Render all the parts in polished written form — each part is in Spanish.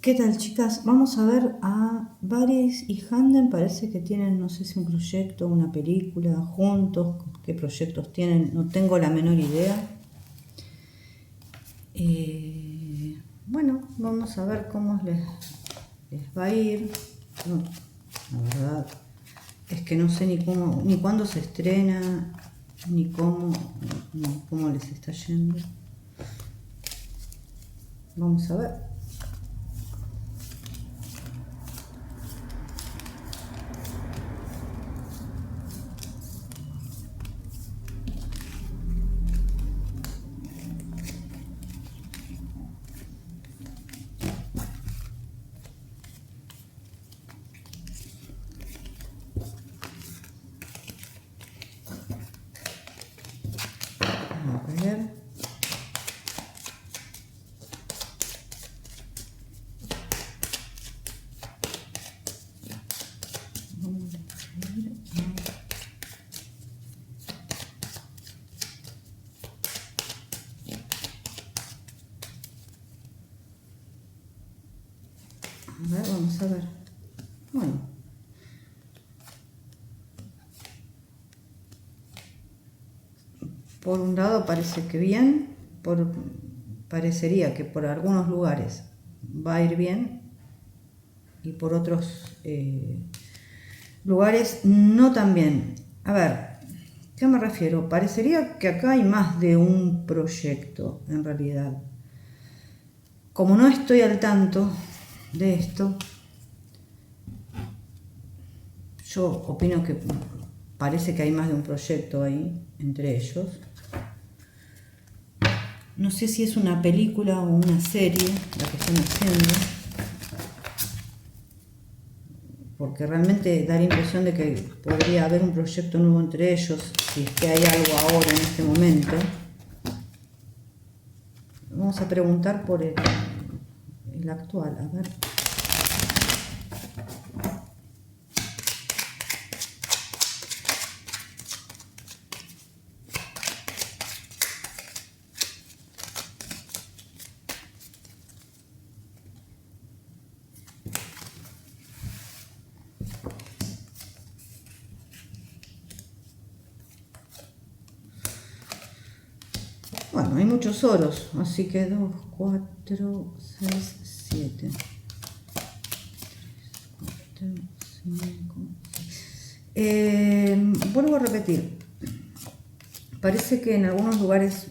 ¿Qué tal, chicas? Vamos a ver a Varys y Handen. Parece que tienen, no sé si un proyecto, una película juntos. ¿Qué proyectos tienen? No tengo la menor idea. Bueno, vamos a ver cómo les va a ir. No, la verdad es que no sé ni cuándo se estrena, ni cómo les está yendo. Vamos a ver. A ver. A ver, vamos a ver. Bueno. Por un lado parece que bien, parecería que por algunos lugares va a ir bien y por otros lugares no tan bien. A ver, ¿qué me refiero? Parecería que acá hay más de un proyecto en realidad. Como no estoy al tanto de esto, yo opino que parece que hay más de un proyecto ahí, entre ellos. No sé si es una película o una serie la que están haciendo, porque realmente da la impresión de que podría haber un proyecto nuevo entre ellos, si es que hay algo ahora en este momento. Vamos a preguntar por el actual, a ver. Bueno, hay muchos oros, así que 2, 4, 6, 7. 3, 4, 5, 6. Vuelvo a repetir. Parece que en algunos lugares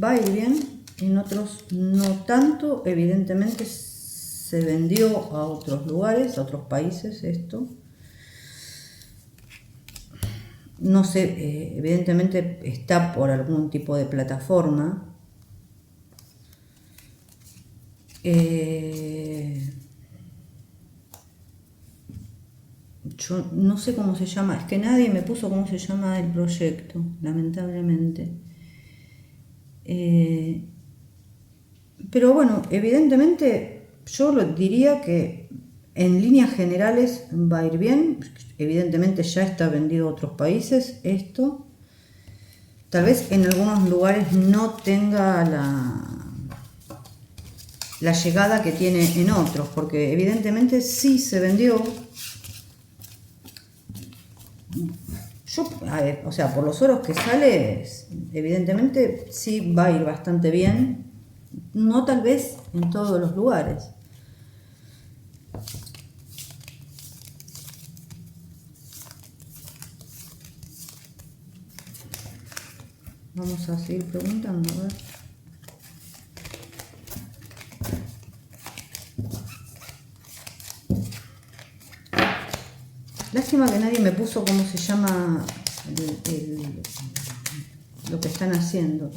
va a ir bien, en otros no tanto. Evidentemente se vendió a otros lugares, a otros países esto. No sé, evidentemente está por algún tipo de plataforma. Yo no sé cómo se llama, es que nadie me puso cómo se llama el proyecto, lamentablemente. Pero bueno, evidentemente yo lo diría que en líneas generales va a ir bien. Evidentemente ya está vendido a otros países esto. Tal vez en algunos lugares no tenga la llegada que tiene en otros, porque evidentemente sí se vendió. A ver, o sea, por los oros que sale, evidentemente sí va a ir bastante bien. No tal vez en todos los lugares. Vamos a seguir preguntando, a ver. Lástima que nadie me puso cómo se llama lo que están haciendo.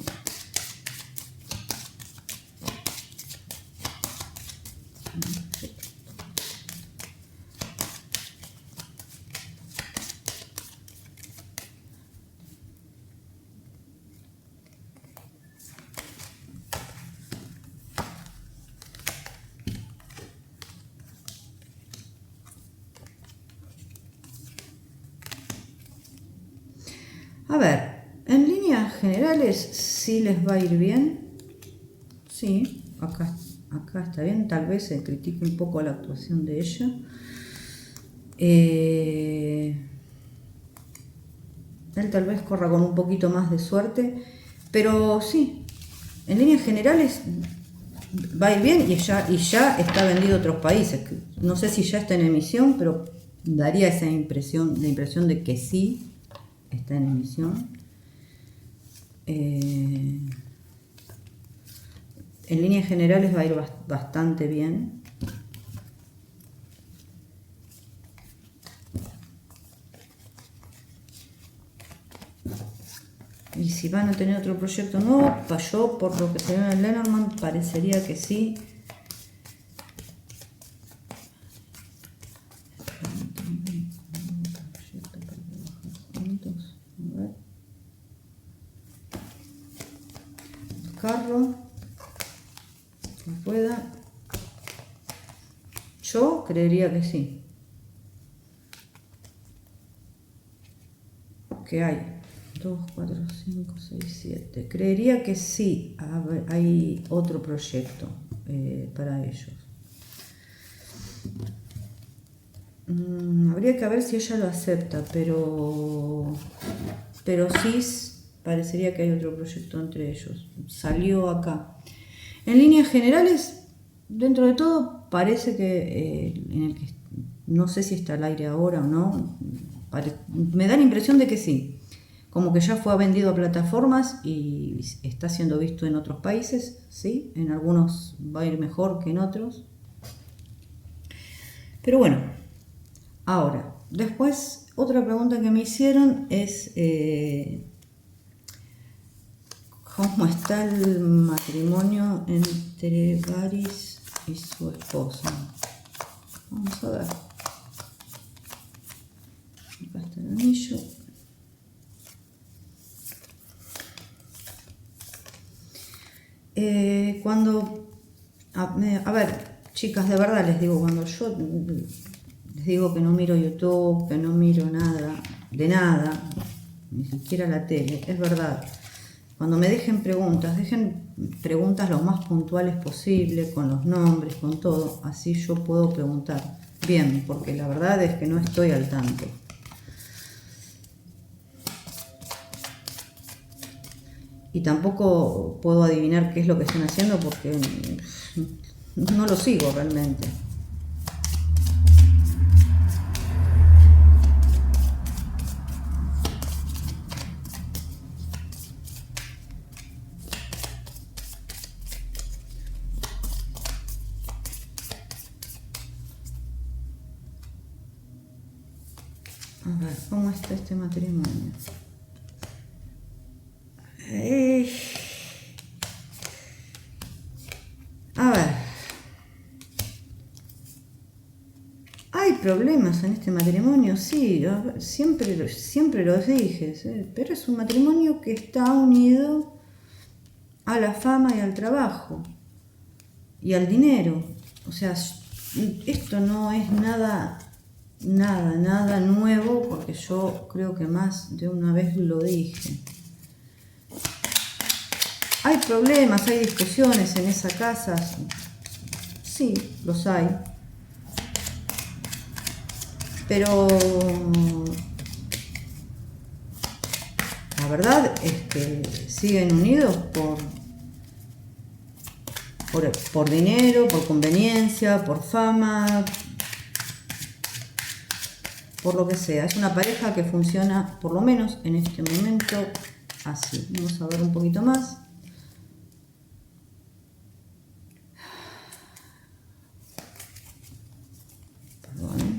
A ver, en líneas generales sí les va a ir bien. Sí, acá acá está bien, tal vez se critique un poco la actuación de ella. Él tal vez corra con un poquito más de suerte, pero sí, en líneas generales va a ir bien y ya está vendido a otros países. No sé si ya está en emisión, pero daría esa impresión, la impresión de que sí está en emisión. En líneas generales va a ir bastante bien. Y si van a tener otro proyecto nuevo, yo por lo que se ve en el Lenormand parecería que sí. Carro que pueda. Yo creería que sí. Que hay 2, 4, 5, 6, 7. Creería que sí hay otro proyecto para ellos. Habría que ver si ella lo acepta, pero sí parecería que hay otro proyecto entre ellos. Salió acá. En líneas generales, dentro de todo, parece que en el que no sé si está al aire ahora o no. Me da la impresión de que sí. Como que ya fue vendido a plataformas y está siendo visto en otros países, ¿sí? En algunos va a ir mejor que en otros. Pero bueno, ahora, después otra pregunta que me hicieron es ¿cómo está el matrimonio entre Varys y su esposa? Vamos a ver. Acá está el anillo. A ver, chicas, de verdad les digo, cuando yo les digo que no miro YouTube, que no miro nada, de nada, ni siquiera la tele, es verdad. Cuando me dejen preguntas lo más puntuales posible, con los nombres, con todo, así yo puedo preguntar bien, porque la verdad es que no estoy al tanto. Y tampoco puedo adivinar qué es lo que están haciendo porque no lo sigo realmente. A ver, ¿cómo está este matrimonio? A ver, hay problemas en este matrimonio, sí, siempre lo dije, ¿sí? Pero es un matrimonio que está unido a la fama y al trabajo y al dinero. O sea, esto no es nada nuevo, porque yo creo que más de una vez lo dije. ¿Hay problemas, hay discusiones en esa casa? Sí, los hay. Pero la verdad es que siguen unidos por dinero, por conveniencia, por fama, por lo que sea. Es una pareja que funciona, por lo menos en este momento, así. Vamos a ver un poquito más. Perdón.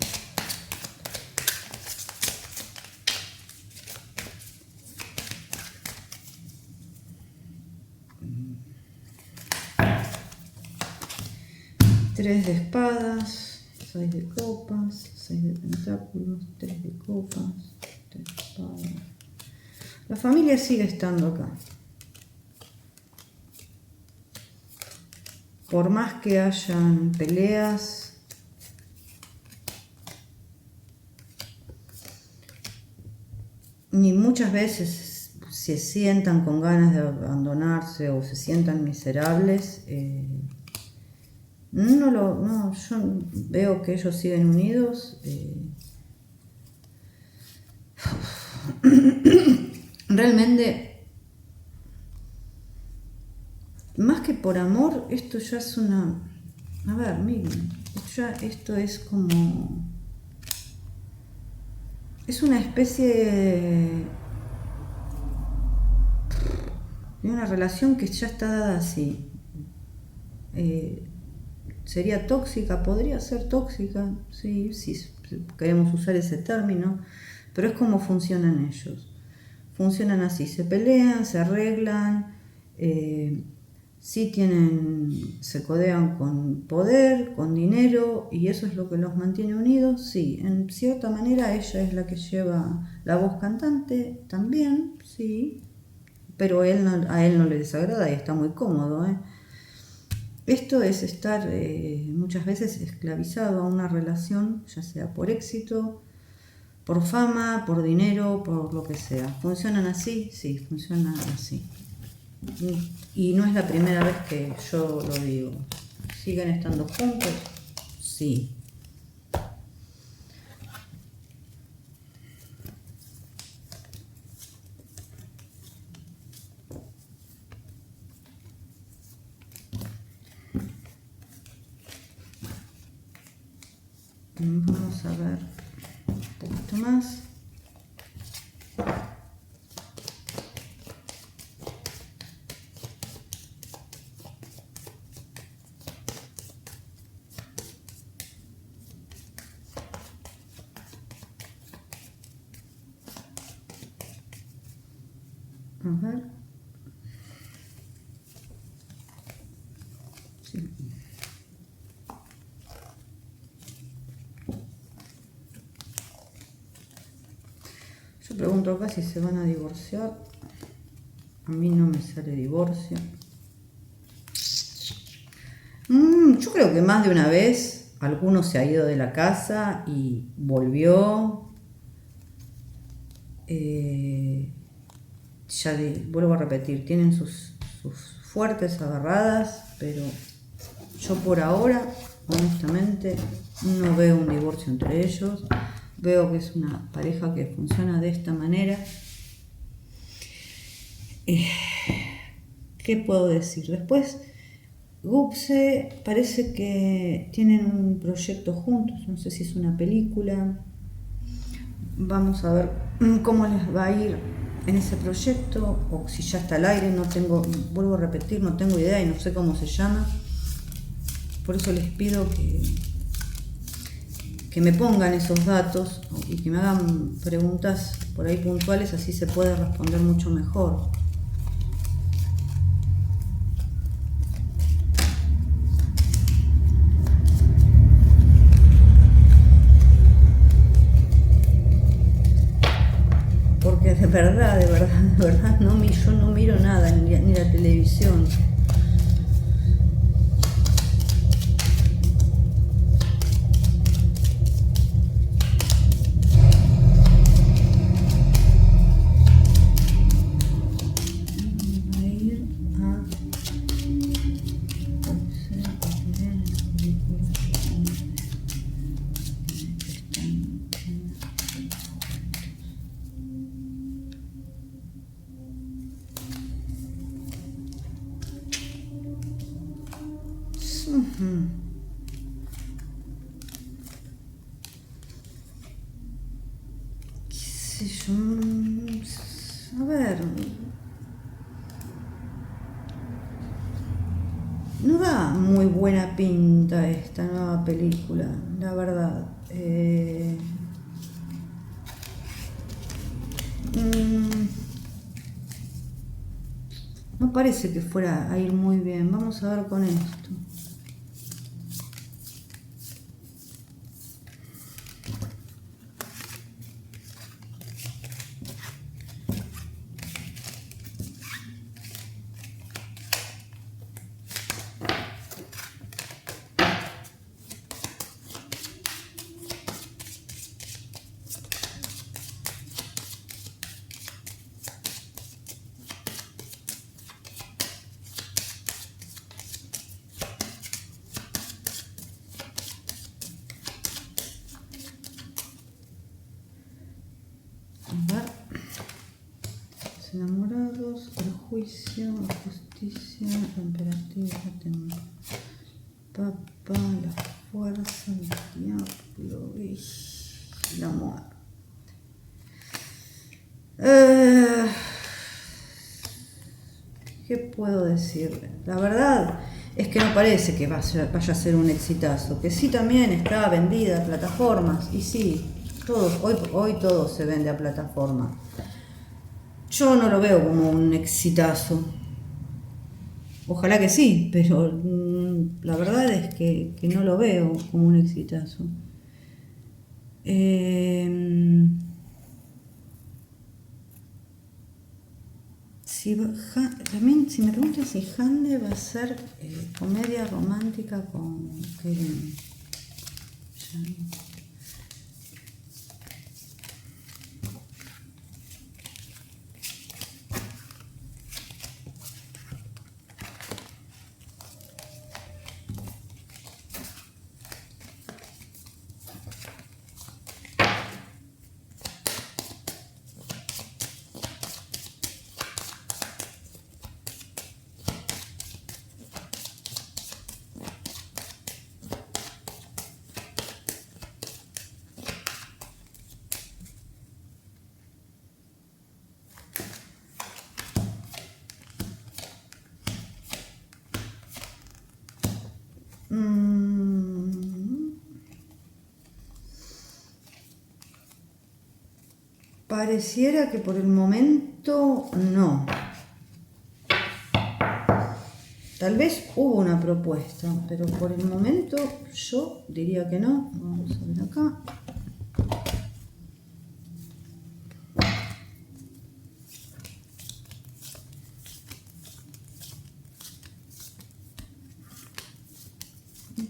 Tres de espadas, 6 de copas, 6 de pentáculos, 3 de copas, 3 de espadas. La familia sigue estando acá. Por más que hayan peleas, ni muchas veces se sientan con ganas de abandonarse o se sientan miserables, Yo veo que ellos siguen unidos. Realmente, más que por amor, esto ya es una... A ver, miren, esto es como... Es una especie de una relación que ya está dada así. ¿Sería tóxica? Podría ser tóxica, sí, si queremos usar ese término, pero es como funcionan ellos. Funcionan así, se pelean, se arreglan, sí se codean con poder, con dinero, y eso es lo que los mantiene unidos. Sí, en cierta manera ella es la que lleva la voz cantante también, sí, pero a él no le desagrada y está muy cómodo. Esto es estar muchas veces esclavizado a una relación, ya sea por éxito, por fama, por dinero, por lo que sea. ¿Funcionan así? Sí, funcionan así. Y no es la primera vez que yo lo digo. ¿Siguen estando juntos? Sí. Vamos a ver un poquito más. A ver. Sí. Yo pregunto acá si se van a divorciar. A mí no me sale divorcio. Yo creo que más de una vez alguno se ha ido de la casa y volvió. Vuelvo a repetir, tienen sus fuertes agarradas, pero yo por ahora, honestamente, no veo un divorcio entre ellos. Veo que es una pareja que funciona de esta manera. ¿Qué puedo decir? Después, Gupse parece que tienen un proyecto juntos, no sé si es una película. Vamos a ver cómo les va a ir en ese proyecto, o si ya está al aire. Vuelvo a repetir, no tengo idea y no sé cómo se llama. Por eso les pido que me pongan esos datos y que me hagan preguntas por ahí puntuales, así se puede responder mucho mejor. Porque de verdad, yo no miro nada, ni la televisión. ¿Qué sé yo? A ver, no da muy buena pinta esta nueva película, la verdad. No parece que fuera a ir muy bien. Vamos a ver con esto. enamorados, el juicio, la justicia, la emperatriz, Papa, la fuerza, el diablo y la muerte. ¿Qué puedo decirle? La verdad es que no parece que vaya a ser un exitazo, que sí también está vendida a plataformas, y sí, hoy todo se vende a plataformas. Yo no lo veo como un exitazo. Ojalá que sí, pero la verdad es que no lo veo como un exitazo. También, si me preguntan si Hande va a ser comedia romántica con Kevin. Pareciera que por el momento no. Tal vez hubo una propuesta, pero por el momento yo diría que no. Vamos a ver acá.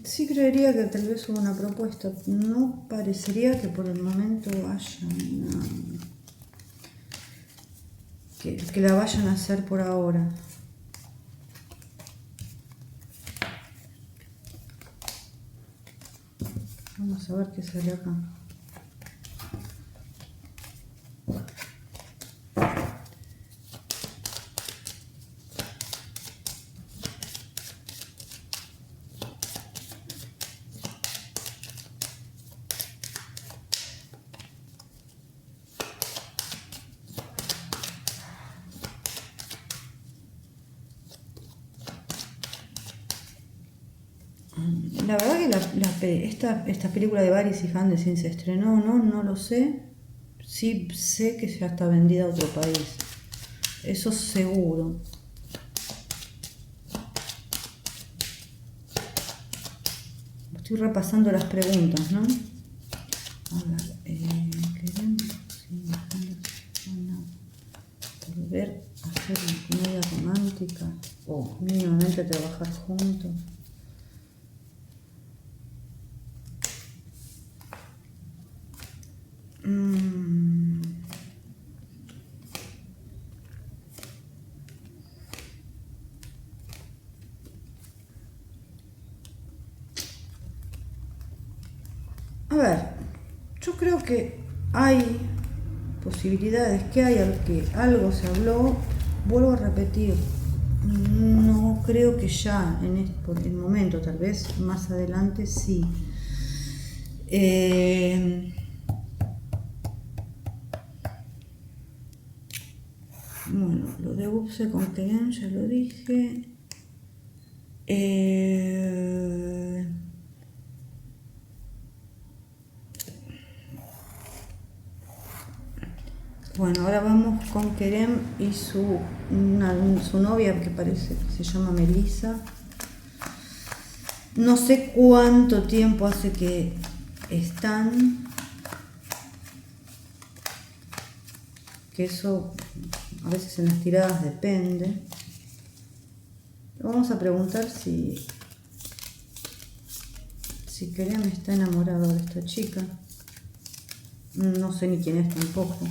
Sí creería que tal vez hubo una propuesta. No parecería que por el momento haya una... que la vayan a hacer por ahora. Vamos a ver qué sale acá. La verdad que esta película de Varys y Hande se estrenó, no lo sé. Sí sé que ya está vendida a otro país. Eso seguro. Estoy repasando las preguntas, ¿no? A ver, queremos volver a hacer una comedia romántica o mínimamente trabajar juntos. A ver, yo creo que hay posibilidades, que algo se habló. Vuelvo a repetir, no creo que ya por el momento, tal vez más adelante sí. Bueno, lo de Upse con Keren ya lo dije. Bueno, ahora vamos con Kerem y su novia, que parece que se llama Melissa. No sé cuánto tiempo hace que están, que eso a veces en las tiradas depende. Vamos a preguntar si Kerem está enamorado de esta chica. No sé ni quién es tampoco.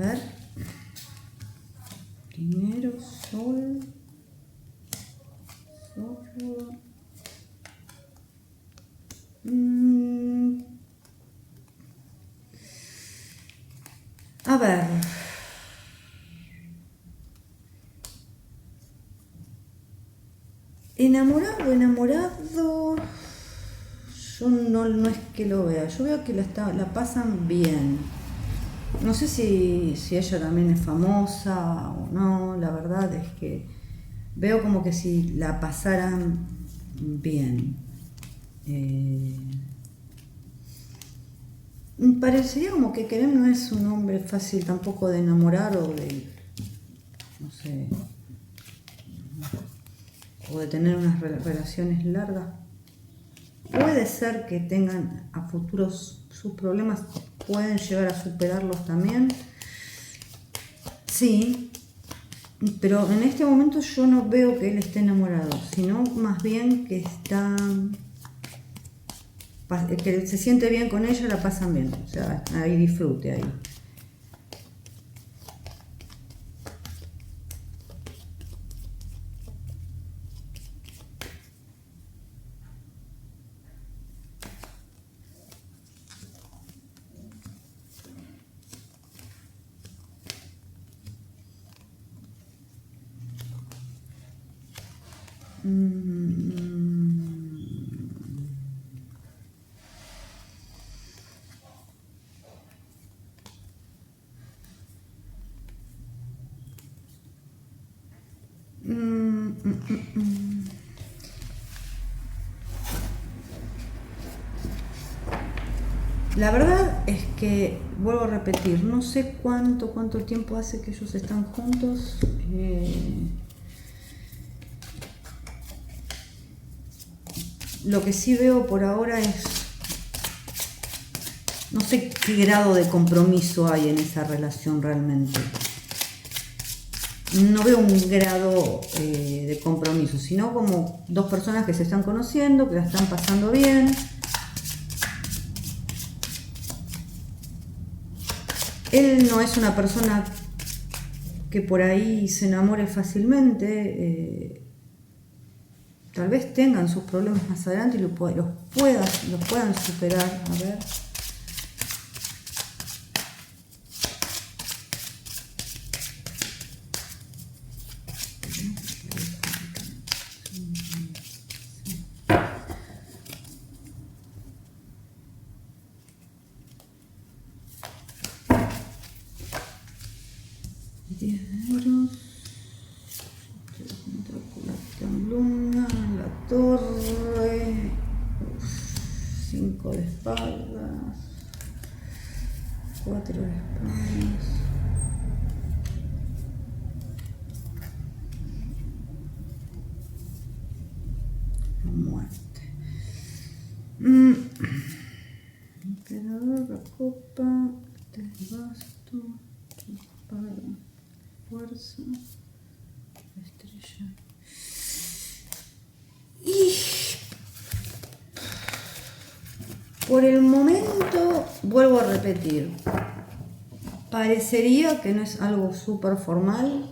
ver. Primero, sol. Solo. A ver. Enamorado. Yo no es que lo vea. Yo veo que la pasan bien. No sé si ella también es famosa o no. La verdad es que veo como que si la pasaran bien. Parecería como que Kerem no es un hombre fácil tampoco de enamorar o de, no sé, o de tener unas relaciones largas. Puede ser que tengan a futuros sus problemas, pueden llegar a superarlos también. Sí, pero en este momento yo no veo que él esté enamorado, sino más bien que que se siente bien con ella, la pasan bien, o sea, hay disfrute ahí. La verdad es que, vuelvo a repetir, no sé cuánto tiempo hace que ellos están juntos. Lo que sí veo por ahora es, no sé qué grado de compromiso hay en esa relación realmente. No veo un grado de compromiso, sino como dos personas que se están conociendo, que la están pasando bien. Él no es una persona que por ahí se enamore fácilmente. Tal vez tengan sus problemas más adelante y los puedan superar. A ver. Luna, la torre, 5 de espadas, 4 de espadas, la muerte, emperador, la copa, 3 de basto, espada, fuerza, estrella. Y por el momento, vuelvo a repetir, parecería que no es algo súper formal,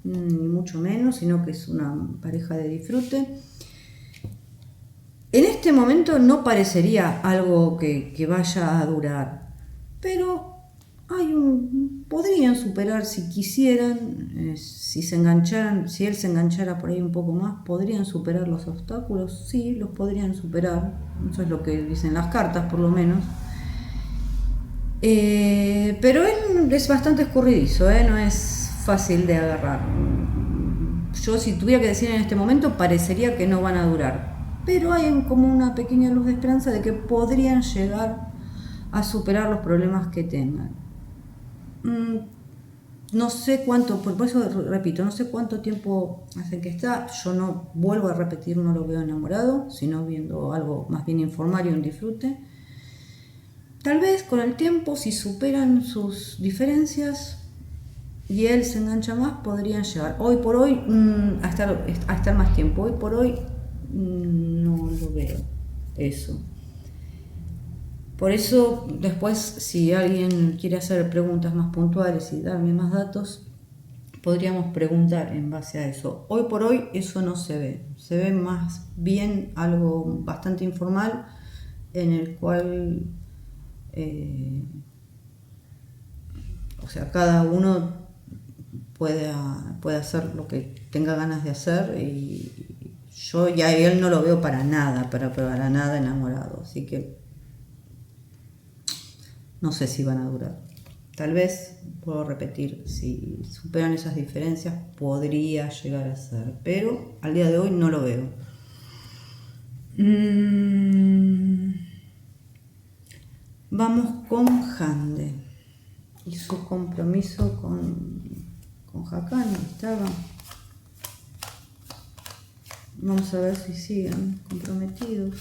ni mucho menos, sino que es una pareja de disfrute. En este momento no parecería algo que vaya a durar, pero podrían superar si quisieran, si se engancharan, si él se enganchara por ahí un poco más, podrían superar los obstáculos, sí, los podrían superar, eso es lo que dicen las cartas por lo menos. Pero él es bastante escurridizo, no es fácil de agarrar. Yo si tuviera que decir en este momento, parecería que no van a durar, pero hay como una pequeña luz de esperanza de que podrían llegar a superar los problemas que tengan. No sé cuánto, por eso repito, no sé cuánto tiempo hace que está. Yo no, vuelvo a repetir, no lo veo enamorado, sino viendo algo más bien informal y un disfrute. Tal vez con el tiempo, si superan sus diferencias y él se engancha más, podrían llegar. Hoy por hoy, a estar más tiempo. Hoy por hoy no lo veo eso. Por eso, después, si alguien quiere hacer preguntas más puntuales y darme más datos, podríamos preguntar en base a eso. Hoy por hoy eso no se ve. Se ve más bien algo bastante informal en el cual, o sea, cada uno puede hacer lo que tenga ganas de hacer y yo ya él no lo veo para nada enamorado. Así que no sé si van a durar. Tal vez, puedo repetir, si superan esas diferencias podría llegar a ser, pero al día de hoy no lo veo. Vamos con Hande y su compromiso con Hakane. Estaba. Vamos a ver si siguen comprometidos.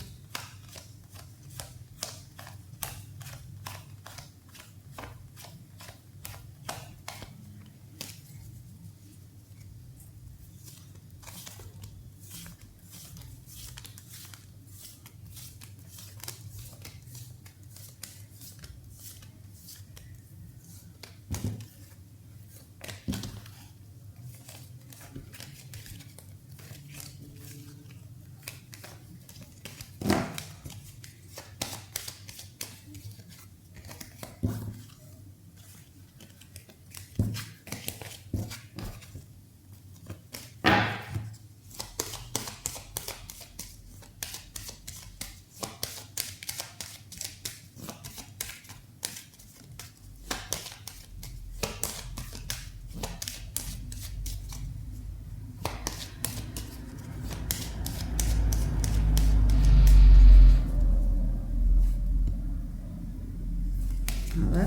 A ver.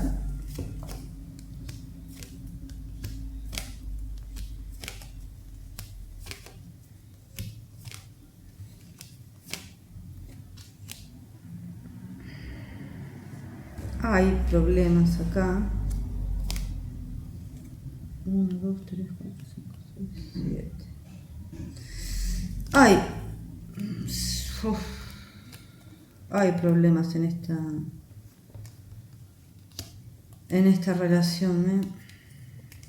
Hay problemas acá. 1, 2, 3, 4, 5, 6, 7. Hay problemas en esta relación,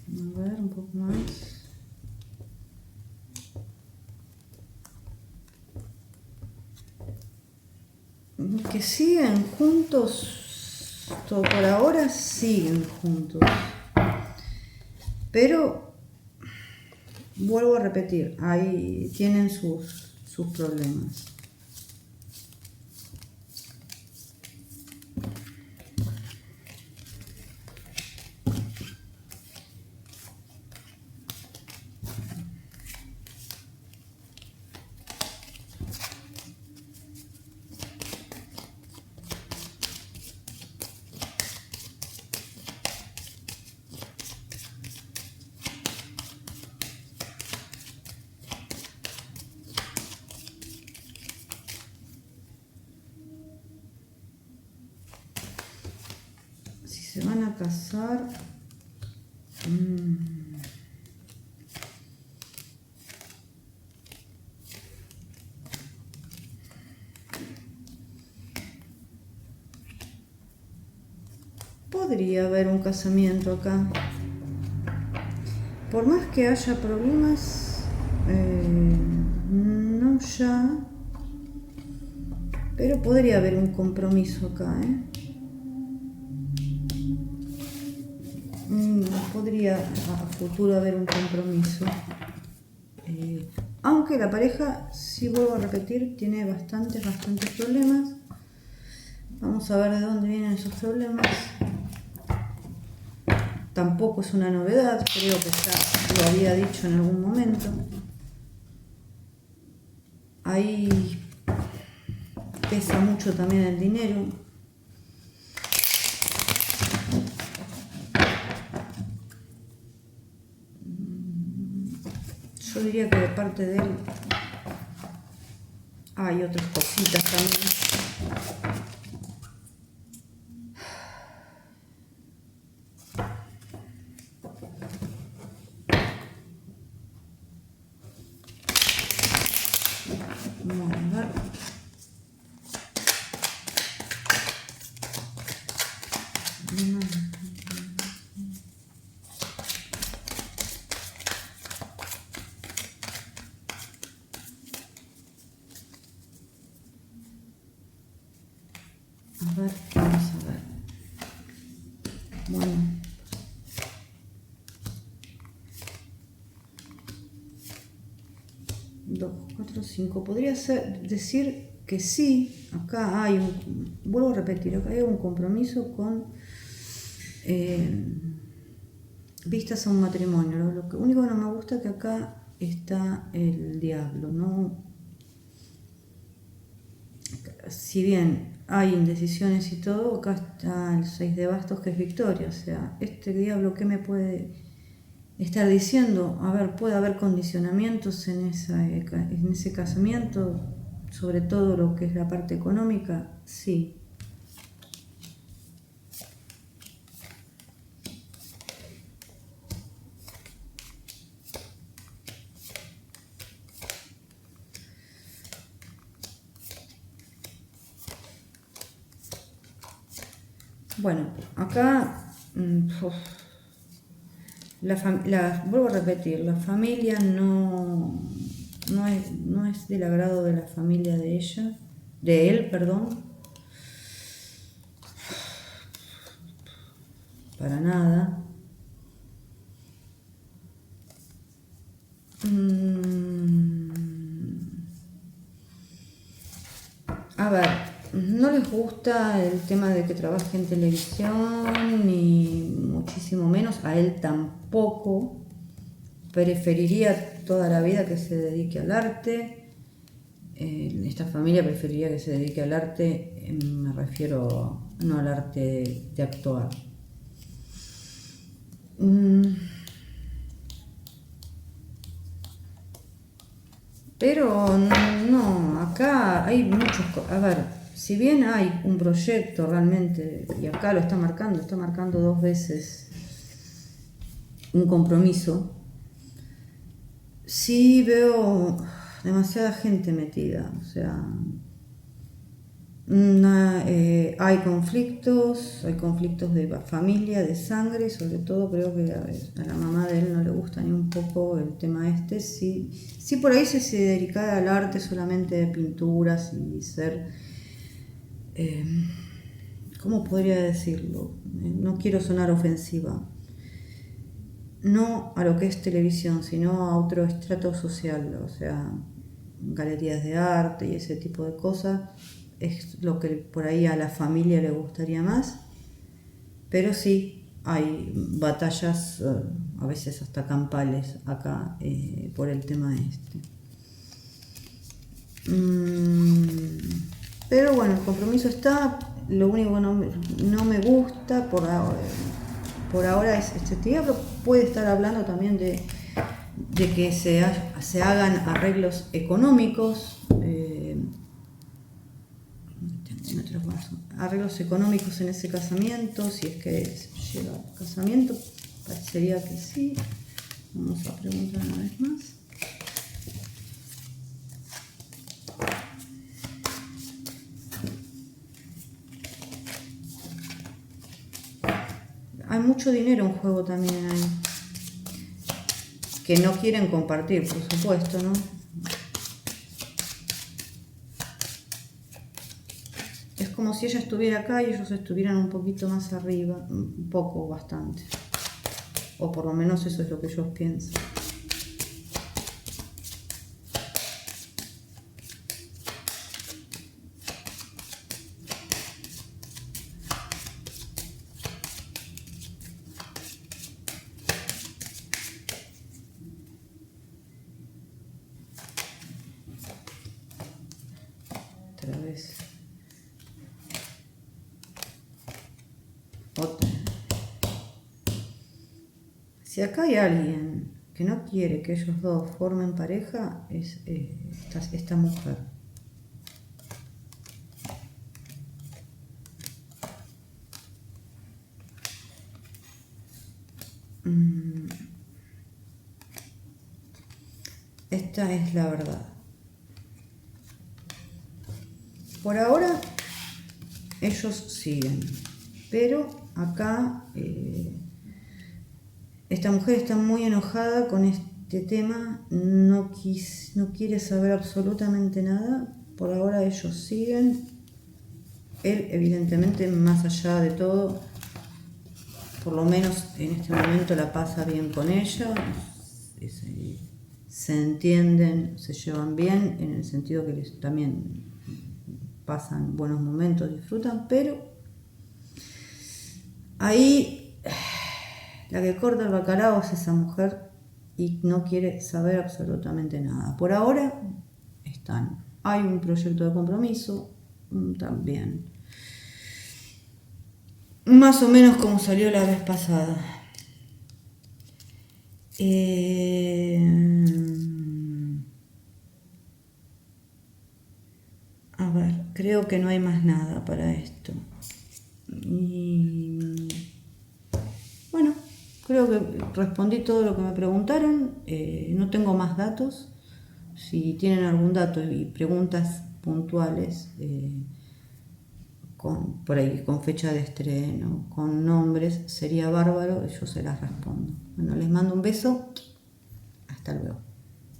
A ver, un poco más. Que siguen juntos, todo por ahora siguen juntos. Pero, vuelvo a repetir, ahí tienen sus problemas. Se van a casar. Podría haber un casamiento acá. Por más que haya problemas, no ya, pero podría haber un compromiso acá, Podría a futuro haber un compromiso. Aunque la pareja, si vuelvo a repetir, tiene bastantes problemas. Vamos a ver de dónde vienen esos problemas. Tampoco es una novedad, creo que ya lo había dicho en algún momento. Ahí pesa mucho también el dinero. Yo diría que de parte de él hay otras cositas también. Vamos a ver. ver, vamos a ver. Bueno. Dos, cuatro, cinco. Podría decir que sí. Acá hay vuelvo a repetir, acá hay un compromiso con vistas a un matrimonio. Lo único que no me gusta es que acá está el diablo, ¿no? Si bien hay indecisiones y todo, acá está el 6 de bastos, que es victoria. O sea, este diablo, ¿qué me puede estar diciendo? A ver, puede haber condicionamientos en ese casamiento, sobre todo lo que es la parte económica, sí. Bueno, acá vuelvo a repetir, la familia no es del agrado de la familia de él, perdón, para nada. A ver, no les gusta el tema de que trabaje en televisión, ni muchísimo menos, a él tampoco. Preferiría toda la vida que se dedique al arte. Esta familia preferiría que se dedique al arte, me refiero no al arte de actuar. Pero no, acá hay muchos. A ver, si bien hay un proyecto realmente, y acá lo está marcando 2 veces un compromiso, sí veo demasiada gente metida. O sea, hay conflictos de familia, de sangre. Sobre todo creo que a la mamá de él no le gusta ni un poco el tema este. Si por ahí se dedicara al arte solamente de pinturas y ser, ¿cómo podría decirlo? No quiero sonar ofensiva. No a lo que es televisión, sino a otro estrato social, o sea, galerías de arte y ese tipo de cosas. Es lo que por ahí a la familia le gustaría más, pero sí hay batallas, a veces hasta campales acá, por el tema este. Pero bueno, el compromiso está. Lo único que no me gusta por ahora es este diablo. Puede estar hablando también de que se hagan arreglos económicos, en ese casamiento, si es que se llega al casamiento. Parecería que sí. Vamos a preguntar una vez más. Hay mucho dinero en juego también ahí, que no quieren compartir, por supuesto, ¿no? Es como si ella estuviera acá y ellos estuvieran un poquito más arriba, un poco, bastante. O por lo menos eso es lo que ellos piensan. Otra vez. Otra. Si acá hay alguien que no quiere que ellos dos formen pareja, es esta mujer. Esta es la verdad. Por ahora ellos siguen, pero acá esta mujer está muy enojada con este tema, no quiere saber absolutamente nada. Por ahora ellos siguen. él evidentemente, más allá de todo, por lo menos en este momento la pasa bien con ella, se entienden, se llevan bien, en el sentido que también pasan buenos momentos, disfrutan, pero ahí la que corta el bacalao es esa mujer y no quiere saber absolutamente nada. Por ahora están. Hay un proyecto de compromiso también. Más o menos como salió la vez pasada. A ver, creo que no hay más nada para esto. Y bueno, creo que respondí todo lo que me preguntaron. No tengo más datos. Si tienen algún dato y preguntas puntuales, por ahí con fecha de estreno, con nombres, sería bárbaro y yo se las respondo. Bueno, les mando un beso. Hasta luego.